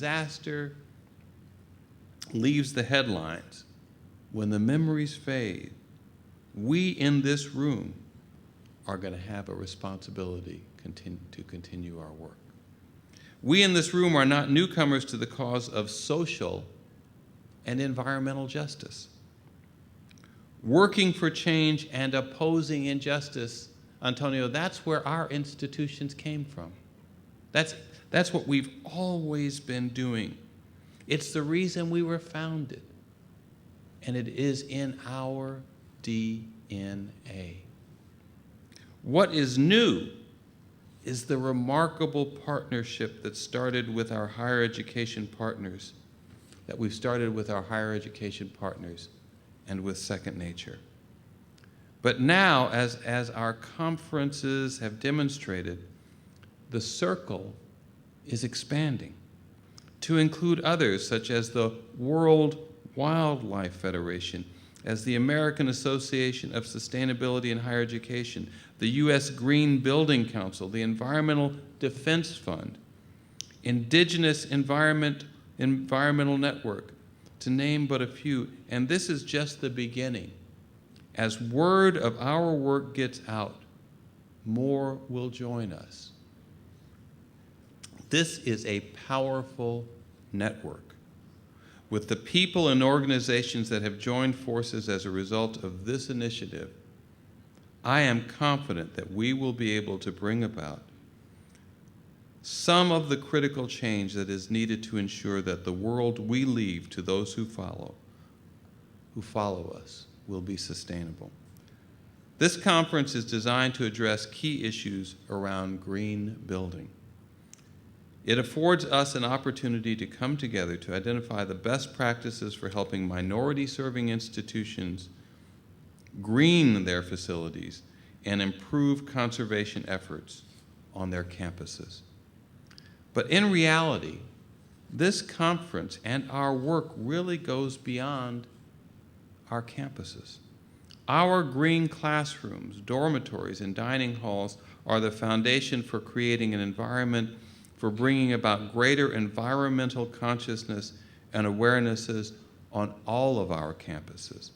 disaster leaves the headlines, when the memories fade, we in this room are going to have a responsibility to continue our work. We in this room are not newcomers to the cause of social and environmental justice. Working for change and opposing injustice, Antonio, that's where our institutions came from. That's what we've always been doing. It's the reason we were founded, and it is in our DNA. What is new is the remarkable partnership that started with our higher education partners, that we've started with our higher education partners and with Second Nature. But now, as our conferences have demonstrated, the circle is expanding to include others, such as the World Wildlife Federation, as the American Association of Sustainability in Higher Education, the U.S. Green Building Council, the Environmental Defense Fund, Indigenous Environmental Network, to name but a few. And this is just the beginning. As word of our work gets out, more will join us. This is a powerful network. With the people and organizations that have joined forces as a result of this initiative, I am confident that we will be able to bring about some of the critical change that is needed to ensure that the world we leave to those who follow us, will be sustainable. This conference is designed to address key issues around green building. It affords us an opportunity to come together to identify the best practices for helping minority-serving institutions green their facilities and improve conservation efforts on their campuses. But in reality, this conference and our work really goes beyond our campuses. Our green classrooms, dormitories, and dining halls are the foundation for creating an environment for bringing about greater environmental consciousness and awarenesses on all of our campuses.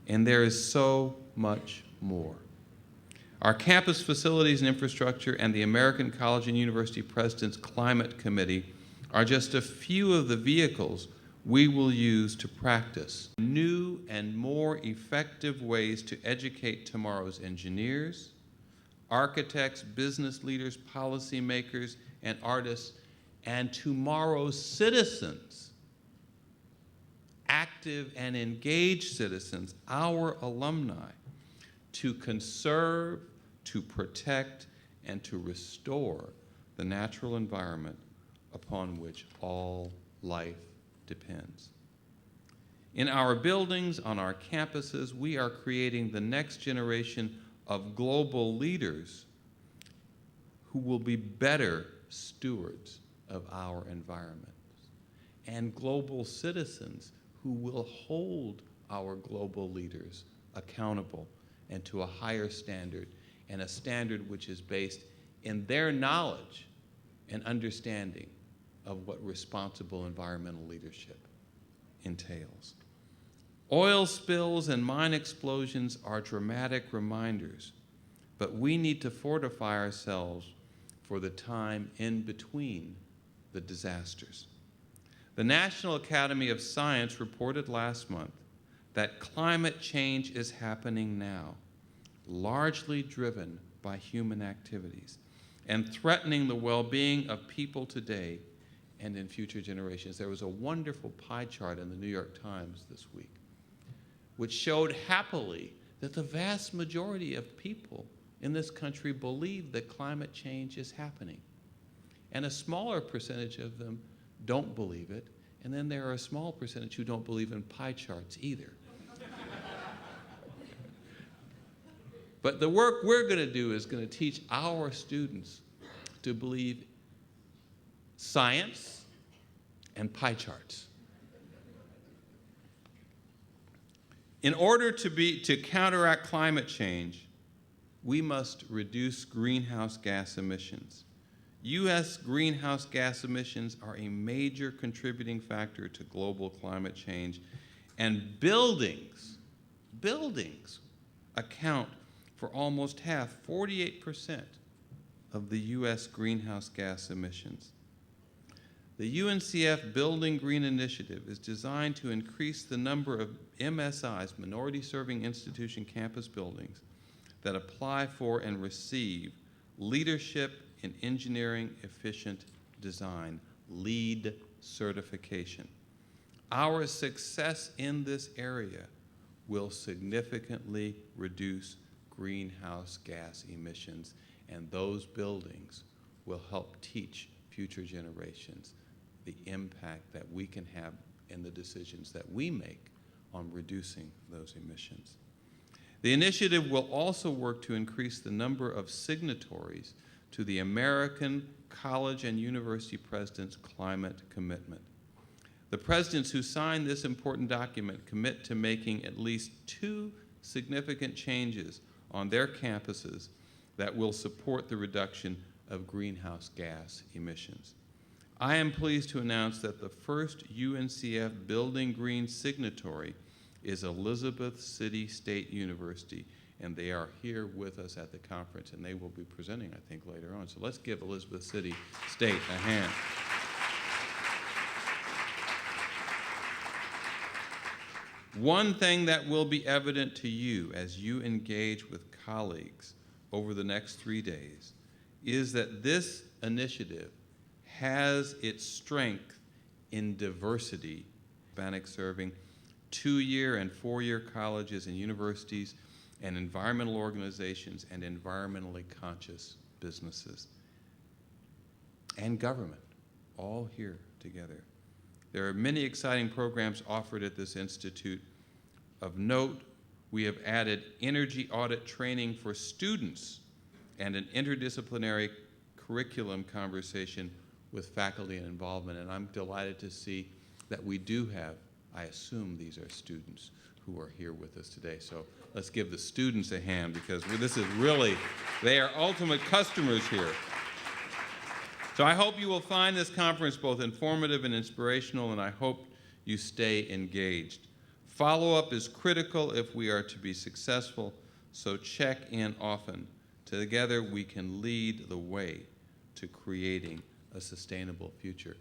And there is so much more. Our campus facilities and infrastructure and the American College and University President's Climate Committee are just a few of the vehicles we will use to practice new and more effective ways to educate tomorrow's engineers, architects, business leaders, policymakers, and artists, and tomorrow's citizens, active and engaged citizens, our alumni, to conserve, to protect, and to restore the natural environment upon which all life depends. In our buildings, on our campuses, we are creating the next generation of global leaders who will be better stewards of our environment, and global citizens who will hold our global leaders accountable and to a higher standard, and a standard which is based in their knowledge and understanding of what responsible environmental leadership entails. Oil spills and mine explosions are dramatic reminders, but we need to fortify ourselves for the time in between the disasters. The National Academy of Science reported last month that climate change is happening now, largely driven by human activities, and threatening the well-being of people today and in future generations. There was a wonderful pie chart in the New York Times this week, which showed happily that the vast majority of people in this country believe that climate change is happening. And a smaller percentage of them don't believe it, and then there are a small percentage who don't believe in pie charts either. But the work we're going to do is going to teach our students to believe science and pie charts. In order to counteract climate change, we must reduce greenhouse gas emissions, U.S. greenhouse gas emissions are a major contributing factor to global climate change, and buildings account for almost half, 48%, of the U.S. greenhouse gas emissions. The UNCF Building Green initiative is designed to increase the number of MSIs, Minority Serving Institution campus buildings, that apply for and receive Leadership in Engineering Efficient Design, LEED certification. Our success in this area will significantly reduce greenhouse gas emissions, and those buildings will help teach future generations the impact that we can have in the decisions that we make on reducing those emissions. The initiative will also work to increase the number of signatories to the American College and University Presidents' Climate Commitment. The presidents who sign this important document commit to making at least 2 significant changes on their campuses that will support the reduction of greenhouse gas emissions. I am pleased to announce that the first UNCF Building Green signatory is Elizabeth City State University, and they are here with us at the conference, and they will be presenting, I think, later on. So let's give Elizabeth City State a hand. One thing that will be evident to you as you engage with colleagues over the next 3 days is that this initiative has its strength in diversity, Hispanic serving 2-year and 4-year colleges and universities and environmental organizations and environmentally conscious businesses and government, all here together. There are many exciting programs offered at this institute. Of note, we have added energy audit training for students and an interdisciplinary curriculum conversation with faculty and involvement, and I'm delighted to see that we do have, I assume these are students who are here with us today, so let's give the students a hand because this is really, they are ultimate customers here. So I hope you will find this conference both informative and inspirational, and I hope you stay engaged. Follow-up is critical if we are to be successful, so check in often. Together we can lead the way to creating a sustainable future.